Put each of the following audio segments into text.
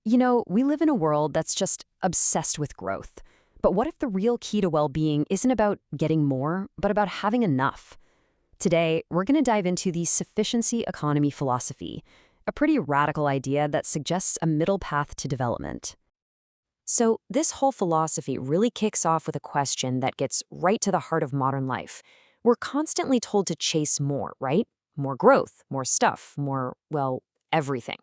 We live in a world that's just obsessed with growth. But what if the real key to well-being isn't about getting more, but about having enough? Today, we're going to dive into the sufficiency economy philosophy, a pretty radical idea that suggests a middle path to development. So, this whole philosophy really kicks off with a question that gets right to the heart of modern life. We're constantly told to chase more, right? More growth, more stuff, more, well, everything.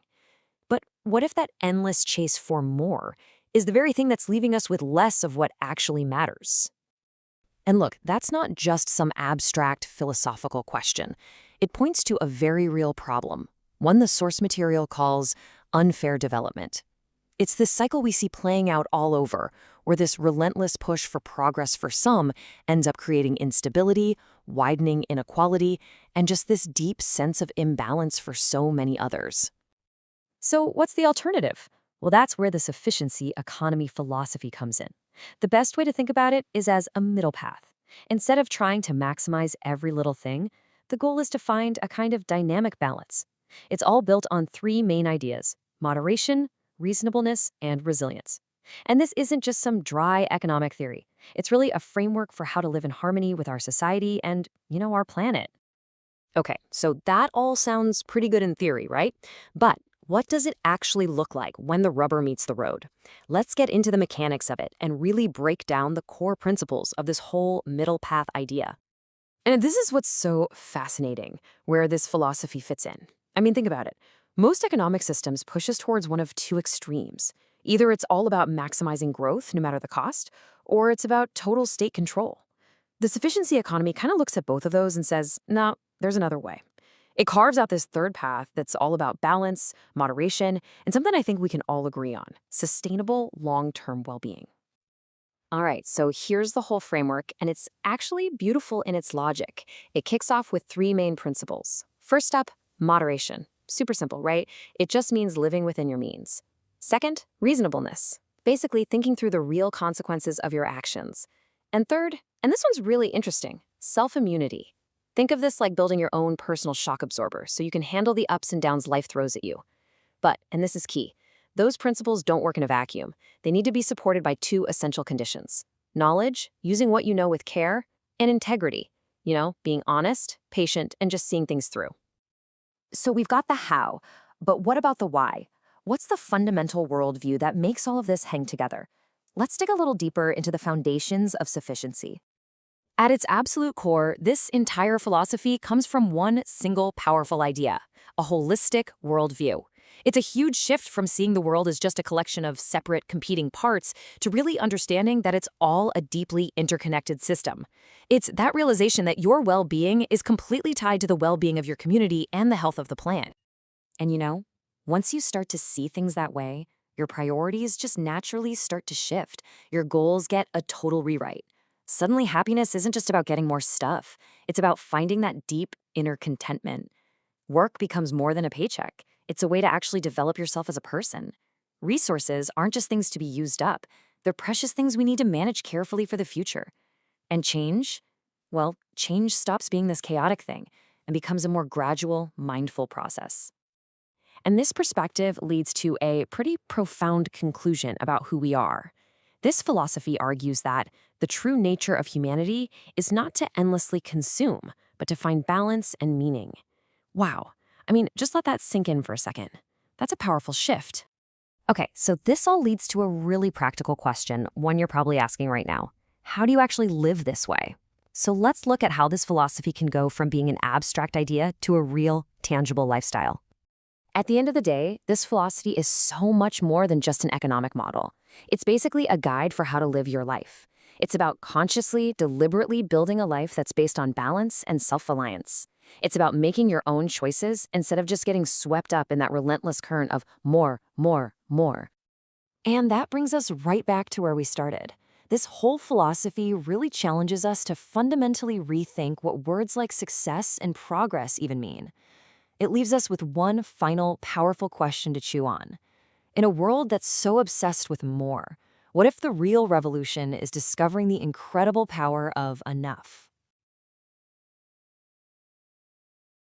But what if that endless chase for more is the very thing that's leaving us with less of what actually matters? And look, that's not just some abstract philosophical question. It points to a very real problem, one the source material calls unfair development. It's this cycle we see playing out all over, where this relentless push for progress for some ends up creating instability, widening inequality, and just this deep sense of imbalance for so many others. So, what's the alternative? Well, that's where the sufficiency economy philosophy comes in. The best way to think about it is as a middle path. Instead of trying to maximize every little thing, the goal is to find a kind of dynamic balance. It's all built on three main ideas: moderation, reasonableness, and resilience. And this isn't just some dry economic theory. It's really a framework for how to live in harmony with our society and, our planet. Okay, so that all sounds pretty good in theory, right? But what does it actually look like when the rubber meets the road? Let's get into the mechanics of it and really break down the core principles of this whole middle path idea. And this is what's so fascinating, where this philosophy fits in. I mean, think about it. Most economic systems push us towards one of two extremes. Either it's all about maximizing growth no matter the cost, or it's about total state control. The sufficiency economy kind of looks at both of those and says, no, there's another way. It carves out this third path that's all about balance, moderation, and something I think we can all agree on: sustainable, long-term well-being. All right, so here's the whole framework, and it's actually beautiful in its logic. It kicks off with three main principles. First up, moderation. Super simple, right? It just means living within your means. Second, reasonableness. Basically thinking through the real consequences of your actions. And third, and this one's really interesting, self-immunity. Think of this like building your own personal shock absorber so you can handle the ups and downs life throws at you. But, and this is key, those principles don't work in a vacuum. They need to be supported by two essential conditions: knowledge, using what you know with care, and integrity, being honest, patient, and just seeing things through. So we've got the how, but what about the why? What's the fundamental worldview that makes all of this hang together? Let's dig a little deeper into the foundations of sufficiency. At its absolute core, this entire philosophy comes from one single powerful idea: a holistic worldview. It's a huge shift from seeing the world as just a collection of separate, competing parts to really understanding that it's all a deeply interconnected system. It's that realization that your well-being is completely tied to the well-being of your community and the health of the planet. And once you start to see things that way, your priorities just naturally start to shift. Your goals get a total rewrite. Suddenly, happiness isn't just about getting more stuff. It's about finding that deep inner contentment. Work becomes more than a paycheck. It's a way to actually develop yourself as a person. Resources aren't just things to be used up. They're precious things we need to manage carefully for the future. And change? Well, change stops being this chaotic thing and becomes a more gradual, mindful process. And this perspective leads to a pretty profound conclusion about who we are. This philosophy argues that the true nature of humanity is not to endlessly consume, but to find balance and meaning. Wow. I mean, just let that sink in for a second. That's a powerful shift. Okay, so this all leads to a really practical question, one you're probably asking right now. How do you actually live this way? So let's look at how this philosophy can go from being an abstract idea to a real, tangible lifestyle. At the end of the day, this philosophy is so much more than just an economic model. It's basically a guide for how to live your life. It's about consciously, deliberately building a life that's based on balance and self-reliance. It's about making your own choices instead of just getting swept up in that relentless current of more, more, more. And that brings us right back to where we started. This whole philosophy really challenges us to fundamentally rethink what words like success and progress even mean. It leaves us with one final, powerful question to chew on. In a world that's so obsessed with more, what if the real revolution is discovering the incredible power of enough?